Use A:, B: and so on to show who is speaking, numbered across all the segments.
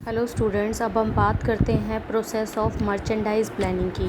A: Hello students, अब हम बात करते हैं प्रोसेस ऑफ मर्चेंडाइज प्लानिंग की।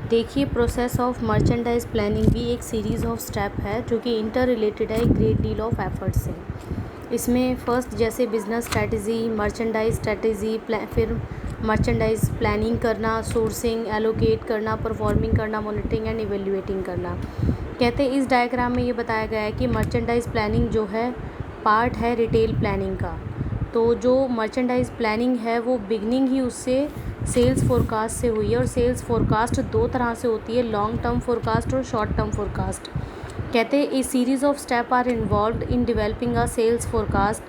A: देखिए, प्रोसेस ऑफ मर्चेंडाइज प्लानिंग भी एक सीरीज़ ऑफ स्टेप है जो कि इंटर रिलेटेड है एक ग्रेट डील ऑफ एफर्ट से। इसमें फर्स्ट जैसे बिजनेस स्ट्रैटेजी, मर्चेंडाइज स्ट्रैटेजी, फिर मर्चेंडाइज प्लानिंग करना, सोर्सिंग, एलोकेट करना, परफॉर्मिंग करना, मॉनिटरिंग एंड इवेल्युएटिंग करना। कहते हैं इस डायग्राम में ये बताया गया है कि मर्चेंडाइज प्लानिंग जो है पार्ट है रिटेल प्लानिंग का। तो जो मर्चेंडाइज प्लानिंग है वो बिगनिंग ही उससे सेल्स फोरकास्ट से हुई है, और सेल्स फोरकास्ट दो तरह से होती है, लॉन्ग टर्म फोरकास्ट और शॉर्ट टर्म फोरकास्ट। कहते हैं a series of step are involved in developing a sales forecast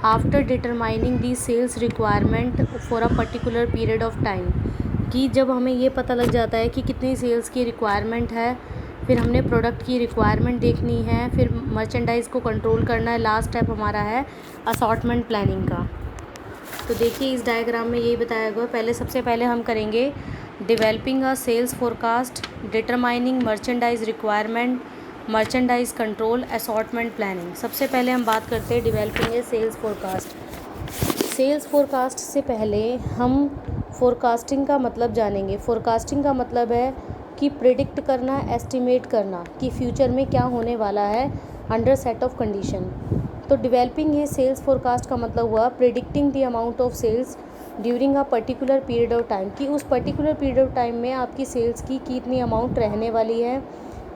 A: after determining the sales requirement for a particular period of time. कि जब हमें ये पता लग जाता है कि कितनी सेल्स की रिक्वायरमेंट है, फिर हमने प्रोडक्ट की रिक्वायरमेंट देखनी है, फिर मर्चेंडाइज को कंट्रोल करना है। लास्ट स्टेप हमारा है असॉर्टमेंट प्लानिंग का। तो देखिए इस डायग्राम में यही बताया गया। सबसे पहले हम करेंगे developing a sales forecast, determining merchandise requirement, merchandise control, assortment planning. सबसे पहले हम बात करते हैं developing a sales forecast. Sales forecast से पहले हम फोरकास्टिंग का मतलब जानेंगे। फोरकास्टिंग का मतलब है कि प्रिडिक्ट करना, एस्टिमेट करना कि फ्यूचर में क्या होने वाला है अंडर सेट ऑफ कंडीशन। तो डेवलपिंग ये सेल्स फोरकास्ट का मतलब हुआ predicting the amount of sales during a particular period of time, कि उस पर्टिकुलर पीरियड ऑफ टाइम में आपकी सेल्स की कितनी अमाउंट रहने वाली है,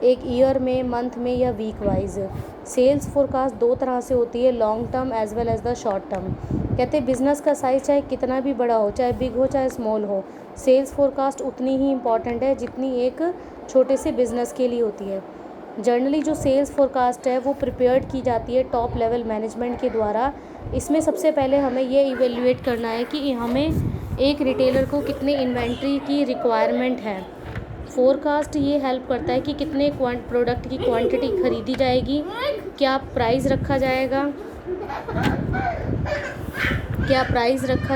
A: एक ईयर में, मंथ में या वीक वाइज। सेल्स फोरकास्ट दो तरह से होती है, long term as well as the short term. कहते हैं बिजनेस का साइज चाहे कितना भी बड़ा हो, चाहे बिग हो चाहे स्मॉल हो, सेल्स फोरकास्ट उतनी ही इम्पॉर्टेंट है जितनी एक छोटे से बिजनेस के लिए होती है। जनरली जो सेल्स फोरकास्ट है वो प्रिपेयर्ड की जाती है टॉप लेवल मैनेजमेंट के द्वारा। इसमें सबसे पहले हमें ये इवेल्युएट करना है कि हमें एक रिटेलर को कितने इन्वेंट्री की रिक्वायरमेंट है। फोरकास्ट ये हेल्प करता है कि कितने प्रोडक्ट की क्वांटिटी खरीदी जाएगी, क्या प्राइस रखा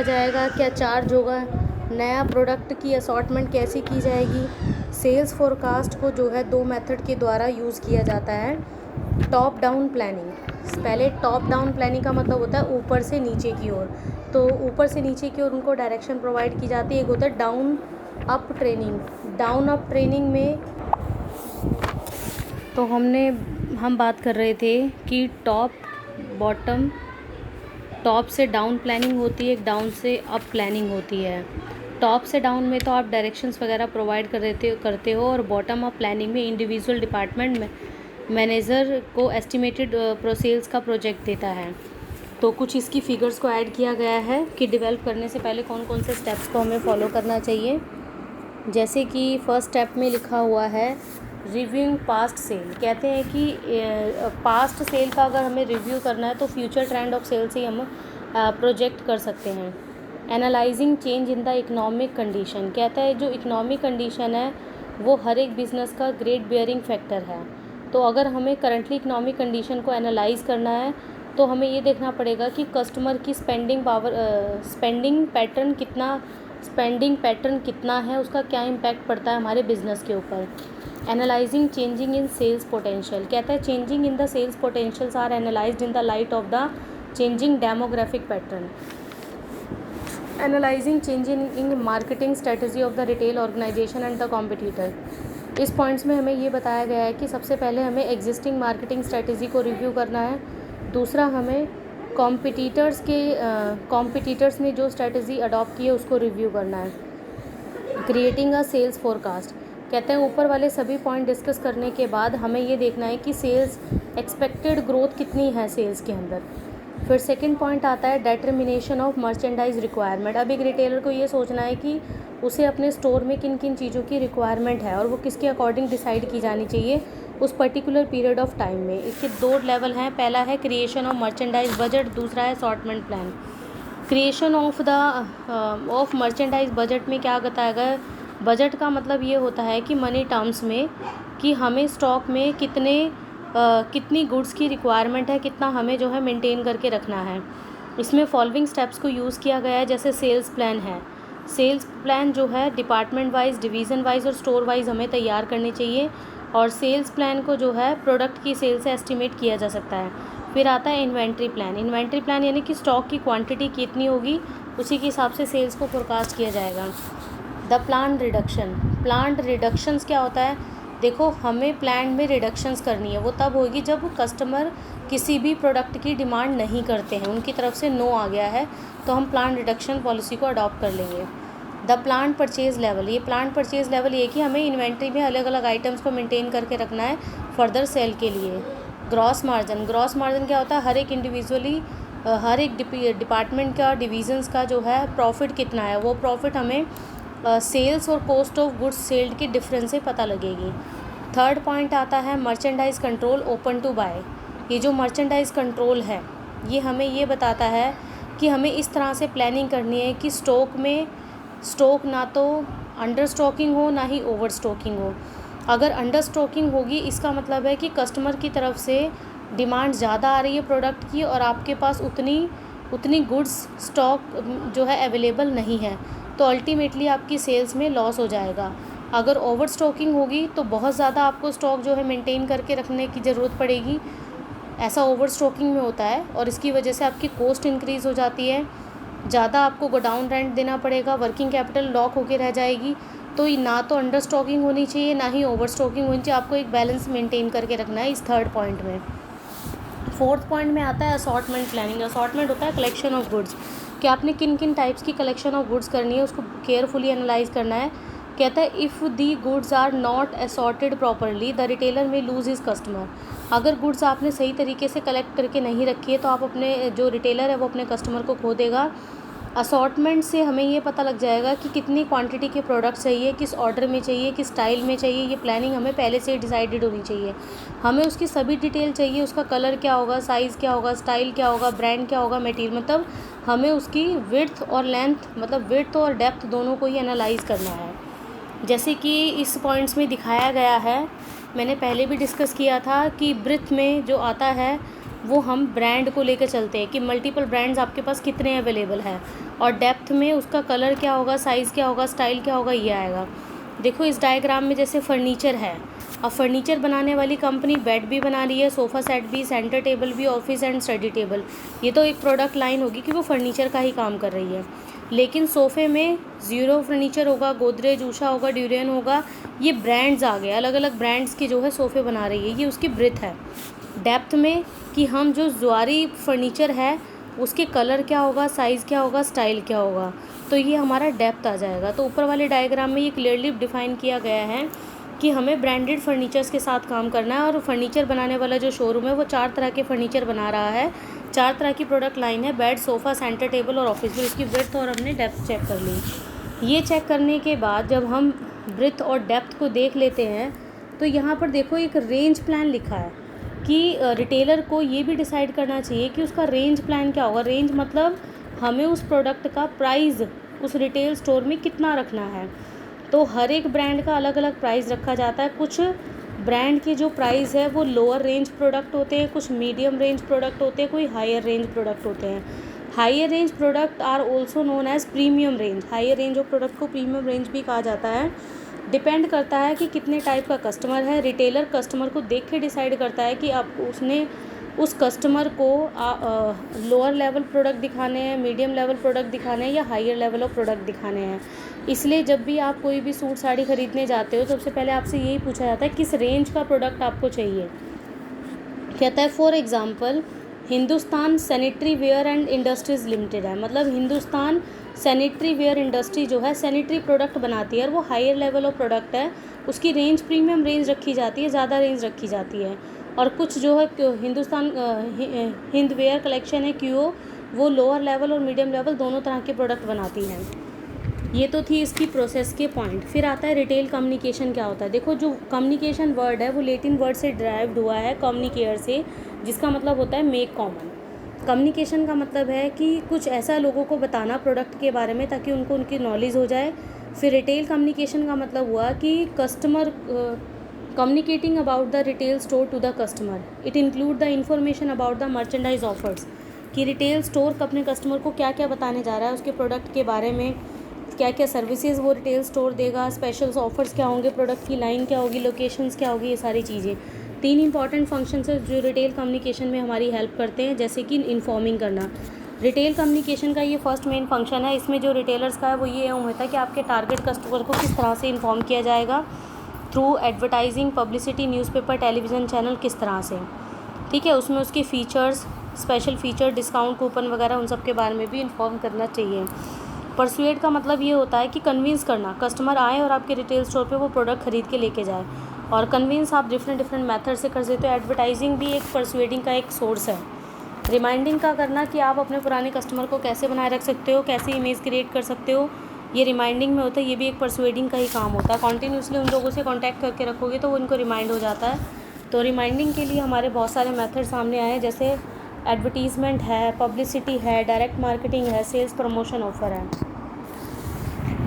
A: जाएगा, क्या चार्ज होगा, नया प्रोडक्ट की असॉर्टमेंट कैसी की जाएगी। सेल्स फोरकास्ट को जो है दो मेथड के द्वारा यूज़ किया जाता है। टॉप डाउन प्लानिंग, पहले टॉप डाउन प्लानिंग का मतलब होता है ऊपर से नीचे की ओर। तो ऊपर से नीचे की ओर उनको डायरेक्शन प्रोवाइड की जाती है। एक होता है down up training. Down up training में तो हम बात कर रहे थे कि टॉप से डाउन प्लानिंग होती है, एक डाउन से अप प्लानिंग होती है। टॉप से डाउन में तो आप डायरेक्शंस वगैरह प्रोवाइड करते हो, और बॉटम अप प्लानिंग में इंडिविजुअल डिपार्टमेंट में मैनेजर को एस्टिमेटेड सेल्स का प्रोजेक्ट देता है। तो कुछ इसकी फिगर्स को ऐड किया गया है कि डेवलप करने से पहले कौन कौन से स्टेप्स को हमें फॉलो करना चाहिए। जैसे कि फर्स्ट स्टेप में लिखा हुआ है रिव्यूइंग पास्ट सेल। कहते हैं कि पास्ट सेल का अगर हमें रिव्यू करना है तो फ्यूचर ट्रेंड ऑफ सेल से हम प्रोजेक्ट कर सकते हैं। Analysing change in the economic condition. कहता है जो इकोनॉमिक कंडीशन है वो हर एक बिज़नेस का ग्रेट बियरिंग फैक्टर है। तो अगर हमें करंटली इकोनॉमिक कंडीशन को एनालाइज करना है तो हमें ये देखना पड़ेगा कि कस्टमर की स्पेंडिंग पैटर्न कितना है, उसका क्या इम्पैक्ट पड़ता है हमारे बिज़नेस के ऊपर। Analysing changing in sales potential. कहता है changing in the sales potentials are analysed in the light of the changing demographic pattern. Analysing changing in marketing strategy of the retail organisation and the competitor. इस points में हमें ये बताया गया है कि सबसे पहले हमें एग्जिस्टिंग मार्केटिंग स्ट्रेटजी को रिव्यू करना है। दूसरा हमें कॉम्पिटिटर्स ने जो स्ट्रेटजी अडॉप्ट की है उसको रिव्यू करना है। Creating a sales forecast. कहते हैं ऊपर वाले सभी पॉइंट डिस्कस करने के बाद हमें ये देखना है कि सेल्स एक्सपेक्टेड ग्रोथ कितनी है सेल्स के अंदर। फिर सेकंड पॉइंट आता है डिटर्मिनेशन ऑफ मर्चेंडाइज रिक्वायरमेंट। अब एक रिटेलर को ये सोचना है कि उसे अपने स्टोर में किन किन चीज़ों की रिक्वायरमेंट है और वो किसके अकॉर्डिंग डिसाइड की जानी चाहिए उस पर्टिकुलर पीरियड ऑफ टाइम में। इसके दो लेवल हैं, पहला है क्रिएशन ऑफ मर्चेंडाइज बजट, दूसरा है assortment plan. Creation of merchandise budget में क्या बताया गया। बजट का मतलब ये होता है कि मनी टर्म्स में कि हमें स्टॉक में कितनी गुड्स की रिक्वायरमेंट है, कितना हमें जो है मेंटेन करके रखना है। इसमें फॉलोइंग स्टेप्स को यूज़ किया गया है। जैसे सेल्स प्लान है, सेल्स प्लान जो है डिपार्टमेंट वाइज, डिवीज़न वाइज और स्टोर वाइज हमें तैयार करनी चाहिए, और सेल्स प्लान को जो है प्रोडक्ट की सेल से एस्टिमेट किया जा सकता है। फिर आता है इन्वेंट्री प्लान। इन्वेंट्री प्लान यानी कि स्टॉक की क्वांटिटी कितनी होगी उसी के हिसाब से सेल्स को फोरकास्ट किया जाएगा। The planned reduction, planned reductions क्या होता है? देखो, हमें प्लान में रिडक्शंस करनी है, वो तब होगी जब कस्टमर किसी भी प्रोडक्ट की डिमांड नहीं करते हैं, उनकी तरफ से नो आ गया है, तो हम प्लान रिडक्शन पॉलिसी को अडॉप्ट कर लेंगे। द प्लान परचेज़ लेवल, ये प्लान परचेज़ लेवल ये कि हमें इन्वेंट्री में अलग अलग आइटम्स को मेंटेन करके रखना है फर्दर सेल के लिए। ग्रॉस मार्जिन, ग्रॉस मार्जिन क्या होता है? हर एक डिपार्टमेंट का, डिवीज़न्स का जो है प्रॉफिट कितना है, वो प्रॉफिट हमें सेल्स और कॉस्ट ऑफ गुड्स सेल्ड के डिफरेंस से पता लगेगी। थर्ड पॉइंट आता है merchandise control open to buy. ये जो मर्चेंडाइज कंट्रोल है, ये हमें ये बताता है कि हमें इस तरह से प्लानिंग करनी है कि स्टॉक ना तो अंडर स्टॉकिंग हो, ना ही ओवर स्टॉकिंग हो। अगर अंडर स्टॉकिंग होगी, इसका मतलब है कि कस्टमर की तरफ से डिमांड ज़्यादा आ रही है प्रोडक्ट की और आपके पास उतनी गुड्स स्टॉक जो है अवेलेबल नहीं है, तो अल्टीमेटली आपकी सेल्स में लॉस हो जाएगा। अगर ओवर स्टॉकिंग होगी तो बहुत ज़्यादा आपको स्टॉक जो है मेंटेन करके रखने की ज़रूरत पड़ेगी। ऐसा ओवर स्टॉकिंग में होता है और इसकी वजह से आपकी कॉस्ट इंक्रीज़ हो जाती है, ज़्यादा आपको गोडाउन रेंट देना पड़ेगा, वर्किंग कैपिटल लॉक होके रह जाएगी। तो ना तो अंडर स्टॉकिंग होनी चाहिए, ना ही ओवर स्टॉकिंग होनी चाहिए। आपको एक बैलेंस मेंटेन करके रखना है इस थर्ड पॉइंट में। फोर्थ पॉइंट में आता है असॉर्टमेंट प्लानिंग। असॉर्टमेंट होता है कलेक्शन ऑफ गुड्स, कि आपने किन किन टाइप्स की कलेक्शन ऑफ गुड्स करनी है, उसको केयरफुली एनालाइज करना है। कहता है if the goods are not assorted properly the retailer may lose his customer. अगर गुड्स आपने सही तरीके से कलेक्ट करके नहीं रखी है तो आप अपने जो रिटेलर है वो अपने कस्टमर को खो देगा। असॉर्टमेंट से हमें ये पता लग जाएगा कि कितनी क्वांटिटी के प्रोडक्ट चाहिए, किस ऑर्डर में चाहिए, किस स्टाइल में चाहिए। ये प्लानिंग हमें पहले से डिसाइडेड होनी चाहिए। हमें उसकी सभी डिटेल चाहिए, उसका कलर क्या होगा, साइज़ क्या होगा, स्टाइल क्या होगा, ब्रांड क्या होगा, मटेरियल, मतलब हमें उसकी विड्थ और लेंथ, मतलब विड्थ और डेप्थ दोनों को ही एनालाइज करना है। जैसे कि इस पॉइंट्स में दिखाया गया है, मैंने पहले भी डिस्कस किया था कि ब्रेथ में जो आता है वो हम ब्रांड को लेकर चलते हैं कि मल्टीपल ब्रांड्स आपके पास कितने अवेलेबल हैं, और डेप्थ में उसका कलर क्या होगा, साइज़ क्या होगा, स्टाइल क्या होगा, ये आएगा। देखो इस डायग्राम में जैसे फर्नीचर है, अब फर्नीचर बनाने वाली कंपनी बेड भी बना रही है, सोफ़ा सेट भी, सेंटर टेबल भी, ऑफिस एंड स्टडी टेबल, ये तो एक प्रोडक्ट लाइन होगी कि वो फर्नीचर का ही काम कर रही है। लेकिन सोफ़े में ज़ीरो फर्नीचर होगा, गोदरेज, उषा होगा, ड्यूरेन होगा, ये ब्रांड्स आ गए, अलग अलग ब्रांड्स के जो है सोफ़े बना रही है, ये उसकी ब्रेथ है। डेप्थ में कि हम जो जुआरी फर्नीचर है उसके कलर क्या होगा, साइज़ क्या होगा, स्टाइल क्या होगा, तो ये हमारा डेप्थ आ जाएगा। तो ऊपर वाले डायग्राम में ये क्लियरली डिफाइन किया गया है कि हमें ब्रांडेड फर्नीचर्स के साथ काम करना है, और फर्नीचर बनाने वाला जो शोरूम है वो 4 तरह के फर्नीचर बना रहा है, 4 तरह की प्रोडक्ट लाइन है, बेड, सोफ़ा, सेंटर टेबल और ऑफिस। तो इसकी ब्रेथ और हमने डेप्थ चेक कर ली। ये चेक करने के बाद जब हम ब्रेथ और डेप्थ को देख लेते हैं तो यहाँ पर देखो एक रेंज प्लान लिखा है कि रिटेलर को ये भी डिसाइड करना चाहिए कि उसका रेंज प्लान क्या होगा। रेंज मतलब हमें उस प्रोडक्ट का प्राइस उस रिटेल स्टोर में कितना रखना है। तो हर एक ब्रांड का अलग अलग प्राइस रखा जाता है। कुछ ब्रांड के जो प्राइस है वो लोअर रेंज प्रोडक्ट होते हैं, कुछ मीडियम रेंज प्रोडक्ट होते हैं, कोई हायर रेंज प्रोडक्ट होते हैं। Higher range product are also known as premium range. Higher range of product को प्रीमियम रेंज भी कहा जाता है। डिपेंड करता है कि कितने टाइप का कस्टमर है। रिटेलर कस्टमर को देख के डिसाइड करता है कि आप उसने उस कस्टमर को लोअर लेवल प्रोडक्ट दिखाने हैं, मीडियम लेवल प्रोडक्ट दिखाने हैं या हायर लेवल ऑफ प्रोडक्ट दिखाने हैं। इसलिए जब भी आप कोई भी सूट साड़ी ख़रीदने जाते हो तो सबसे पहले आपसे यही पूछा जाता है किस रेंज का प्रोडक्ट आपको चाहिए। कहता है for example Hindustan sanitary ware and industries limited है, मतलब हिंदुस्तान सैनिटरी वेयर इंडस्ट्री जो है सैनिटरी प्रोडक्ट बनाती है और वो हायर लेवल ऑफ प्रोडक्ट है, उसकी रेंज प्रीमियम रेंज रखी जाती है, ज़्यादा रेंज रखी जाती है। और कुछ जो है हिंदुस्तान हिंद वेयर कलेक्शन है क्यूओ, वो लोअर लेवल और मीडियम लेवल दोनों तरह के प्रोडक्ट बनाती हैं। ये तो थी इसकी प्रोसेस के पॉइंट। फिर आता है रिटेल कम्युनिकेशन क्या होता है। देखो जो कम्युनिकेशन वर्ड है वो लैटिन वर्ड से ड्राइव्ड हुआ है कम्युनिकेयर से, जिसका मतलब होता है मेक कॉमन। कम्युनिकेशन का मतलब है कि कुछ ऐसा लोगों को बताना प्रोडक्ट के बारे में ताकि उनको उनकी नॉलेज हो जाए। फिर रिटेल कम्युनिकेशन का मतलब हुआ कि customer communicating about the retail store to the customer. It include the information about the merchandise offers, कि रिटेल स्टोर अपने कस्टमर को क्या क्या बताने जा रहा है, उसके प्रोडक्ट के बारे में, क्या क्या सर्विसेज वो रिटेल स्टोर देगा, स्पेशल्स ऑफर्स क्या होंगे, प्रोडक्ट की लाइन क्या होगी, लोकेशंस क्या होगी, ये सारी चीज़ें। 3 इंपॉर्टेंट फंक्शंस है जो रिटेल कम्युनिकेशन में हमारी हेल्प करते हैं, जैसे कि इन्फॉर्मिंग करना। रिटेल कम्युनिकेशन का ये फर्स्ट मेन फंक्शन है। इसमें जो रिटेलर्स का है वो ये एम होता है कि आपके टारगेट कस्टमर को किस तरह से इन्फॉर्म किया जाएगा, through advertising, publicity, newspaper, television channel, किस तरह से, ठीक है। उसमें उसके features, special feature, discount coupon वगैरह, उन सब के बारे में भी इन्फॉर्म करना चाहिए। परसुएड का मतलब ये होता है कि कन्विंस करना, कस्टमर आए और आपके रिटेल स्टोर पे वो प्रोडक्ट ख़रीद के लेके जाए। और कन्विंस आप डिफरेंट मेथड से कर सकते हो। एडवर्टाइजिंग भी एक परसुएडिंग का एक सोर्स है। रिमाइंडिंग का करना कि आप अपने पुराने कस्टमर को कैसे बनाए रख सकते हो, कैसे इमेज क्रिएट कर सकते हो, ये रिमाइंडिंग में होता है। ये भी एक परसुएडिंग का ही काम होता है। कॉन्टीन्यूसली उन लोगों से कॉन्टैक्ट करके रखोगे तो वो उनको रिमाइंड हो जाता है। तो रिमाइंडिंग के लिए हमारे बहुत सारे मेथड सामने आए हैं, जैसे एडवर्टीज़मेंट है, पब्लिसिटी है, डायरेक्ट मार्केटिंग है, सेल्स प्रमोशन ऑफ़र है।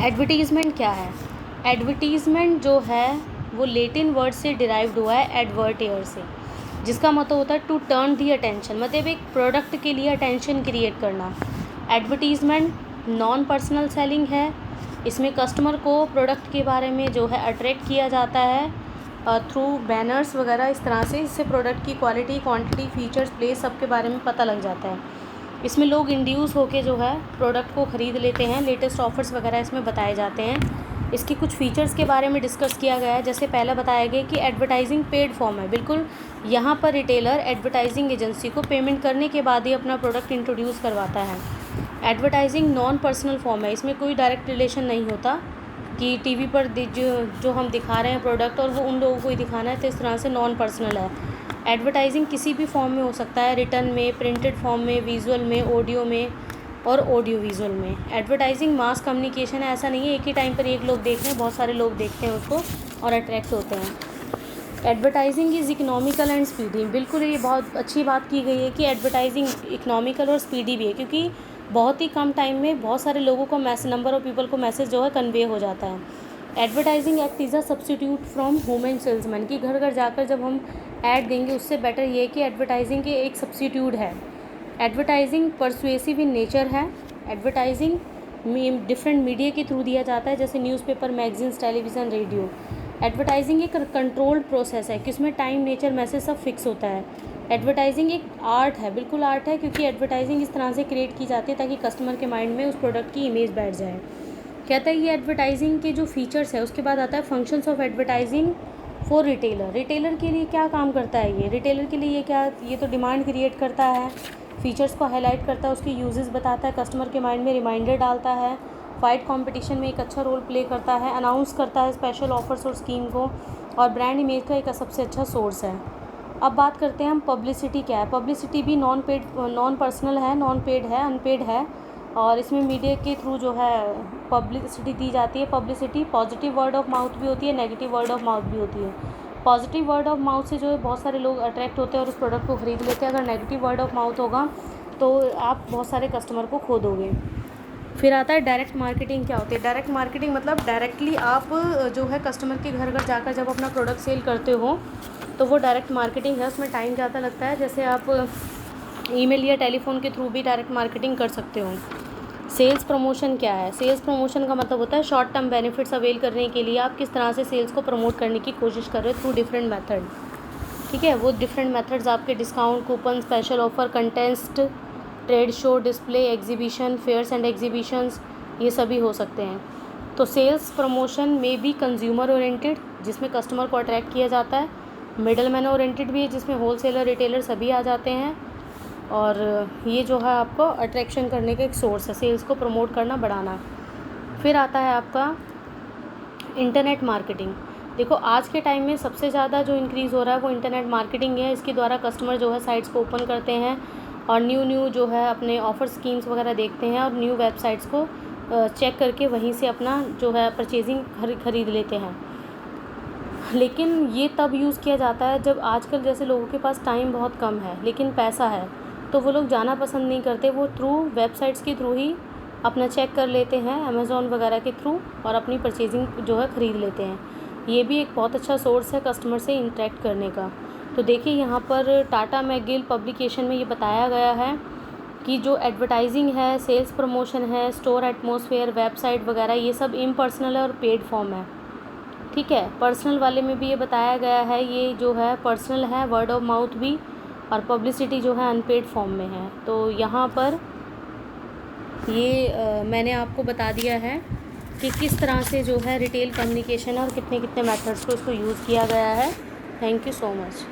A: एडवर्टीज़मेंट क्या है? एडवर्टीज़मेंट जो है वो लैटिन वर्ड से डिराइव्ड हुआ है, एडवर्टियर से, जिसका मतलब होता है टू टर्न दी अटेंशन, मतलब एक प्रोडक्ट के लिए अटेंशन क्रिएट करना। एडवर्टीज़मेंट नॉन पर्सनल सेलिंग है। इसमें कस्टमर को प्रोडक्ट के बारे में जो है अट्रैक्ट किया जाता है थ्रू बैनर्स वगैरह, इस तरह से। इससे प्रोडक्ट की क्वालिटी, क्वांटिटी, फीचर्स, प्लेस, सब के बारे में पता लग जाता है। इसमें लोग इंड्यूस होके जो है प्रोडक्ट को ख़रीद लेते हैं। लेटेस्ट ऑफर्स वगैरह इसमें बताए जाते हैं। इसके कुछ फीचर्स के बारे में डिस्कस किया गया है। जैसे पहला बताया गया कि एडवर्टाइजिंग पेड फॉर्म है। बिल्कुल यहाँ पर रिटेलर एडवर्टाइजिंग एजेंसी को पेमेंट करने के बाद ही अपना प्रोडक्ट इंट्रोड्यूस करवाता है। एडवर्टाइजिंग नॉन पर्सनल फॉर्म है। इसमें कोई डायरेक्ट रिलेशन नहीं होता कि टीवी पर जो हम दिखा रहे हैं प्रोडक्ट और वो उन लोगों को ही दिखाना है, तो इस तरह से नॉन पर्सनल है। एडवर्टाइजिंग किसी भी फॉर्म में हो सकता है, रिटर्न में, प्रिंटेड फॉर्म में, विजुअल में, ऑडियो में और ऑडियो विजुअल में। एडवर्टाइजिंग मास कम्युनिकेशन है। ऐसा नहीं है एक ही टाइम पर एक लोग देख रहे हैं, बहुत सारे लोग देखते हैं उसको और अट्रैक्ट होते हैं। Advertising is economical and speedy. बिल्कुल ये बहुत अच्छी बात की गई है कि एडवर्टाइजिंग इकोनॉमिकल और स्पीडी भी है, क्योंकि बहुत ही कम टाइम में बहुत सारे लोगों को नंबर ऑफ पीपल को मैसेज जो है कन्वे हो जाता है। Advertising act is a substitute from human salesman, कि घर घर जाकर जब हम ऐड देंगे उससे बेटर ये है कि एडवर्टाइजिंग के एक सब्स्टिट्यूट है। एडवर्टाइजिंग परसुएसिव इन नेचर है। एडवर्टाइजिंग डिफरेंट मीडिया के थ्रू दिया जाता है, जैसे newspaper, magazines, television, radio. Advertising एक कंट्रोल्ड प्रोसेस है कि उसमें टाइम, नेचर, मैसेज सब फिक्स होता है। एडवर्टाइजिंग एक आर्ट है, बिल्कुल आर्ट है, क्योंकि एडवर्टाइजिंग इस तरह से क्रिएट की जाती है ताकि कस्टमर के माइंड में उस प्रोडक्ट की इमेज बैठ जाए। कहता है ये एडवर्टाइजिंग के जो फीचर्स है। उसके बाद आता है functions of advertising for retailer. Retailer के लिए क्या काम करता है ये? रिटेलर के लिए ये तो डिमांड क्रिएट करता है, फीचर्स को हाईलाइट करता है, उसके यूजेस बताता है, कस्टमर के माइंड में रिमाइंडर डालता है, फाइट कंपटीशन में एक अच्छा रोल प्ले करता है, अनाउंस करता है स्पेशल ऑफर्स और स्कीम को, और ब्रांड इमेज का एक सबसे अच्छा सोर्स है। अब बात करते हैं हम पब्लिसिटी क्या है। पब्लिसिटी भी नॉन पर्सनल है, नॉन पेड है, अनपेड है, और इसमें मीडिया के थ्रू जो है पब्लिसिटी दी जाती है। Publicity positive word of mouth भी होती है, नेगेटिव वर्ड ऑफ माउथ भी होती है। पॉजिटिव वर्ड ऑफ माउथ से जो है बहुत सारे लोग अट्रैक्ट होते हैं और उस प्रोडक्ट को ख़रीद लेते हैं। अगर नेगेटिव वर्ड ऑफ माउथ होगा तो आप बहुत सारे कस्टमर को खो दोगे। फिर आता है डायरेक्ट मार्केटिंग क्या होती है। डायरेक्ट मार्केटिंग मतलब डायरेक्टली आप जो है कस्टमर के घर घर जाकर जब अपना प्रोडक्ट सेल करते हो तो वो डायरेक्ट मार्केटिंग है। उसमें टाइम ज़्यादा लगता है। जैसे आप ईमेल या टेलीफोन के थ्रू भी डायरेक्ट मार्केटिंग कर सकते हो। सेल्स प्रमोशन क्या है? सेल्स प्रमोशन का मतलब होता है शॉर्ट टर्म बेनिफिट्स अवेल करने के लिए आप किस तरह से सेल्स को प्रमोट करने की कोशिश कर रहे हो थ्रू डिफरेंट मेथड। ठीक है, वो डिफरेंट मेथड्स आपके discount, coupon, special offer, contest, trade show, display, exhibition, fairs and exhibitions, ये सभी हो सकते हैं। तो सेल्स प्रमोशन में भी कंज्यूमर ओरिएंटेड, जिसमें कस्टमर को अट्रैक्ट किया जाता है। मिडल मैन ओरिएंटेड भी है, जिसमें होलसेलर, रिटेलर सभी आ जाते हैं, और ये जो है आपको अट्रैक्शन करने का एक सोर्स है, सेल्स को प्रमोट करना, बढ़ाना। फिर आता है आपका इंटरनेट मार्केटिंग। देखो आज के टाइम में सबसे ज़्यादा जो इंक्रीज़ हो रहा है वो इंटरनेट मार्केटिंग है। इसके द्वारा कस्टमर जो है साइट्स को ओपन करते हैं और न्यू जो है अपने ऑफ़र स्कीम्स वगैरह देखते हैं और न्यू वेबसाइट्स को चेक करके वहीं से अपना जो है परचेजिंग खरीद लेते हैं। लेकिन ये तब यूज़ किया जाता है जब आजकल जैसे लोगों के पास टाइम बहुत कम है लेकिन पैसा है, तो वो लोग जाना पसंद नहीं करते। वो थ्रू वेबसाइट्स के थ्रू ही अपना चेक कर लेते हैं, अमेज़ॉन वगैरह के थ्रू, और अपनी परचेजिंग जो है ख़रीद लेते हैं। ये भी एक बहुत अच्छा सोर्स है कस्टमर से इंटरेक्ट करने का। तो देखिए यहाँ पर टाटा मैकगिल पब्लिकेशन में ये बताया गया है कि जो एडवर्टाइजिंग है, सेल्स प्रमोशन है, स्टोर एटमॉस्फेयर, वेबसाइट वगैरह, ये सब इम्पर्सनल है और पेड फॉर्म है। ठीक है, पर्सनल वाले में भी ये बताया गया है, ये जो है पर्सनल है, वर्ड ऑफ माउथ भी, और पब्लिसिटी जो है अनपेड फॉर्म में है। तो यहाँ पर ये मैंने आपको बता दिया है कि किस तरह से जो है रिटेल कम्युनिकेशन और कितने कितने मेथड्स को इसको यूज़ किया गया है। Thank you so much.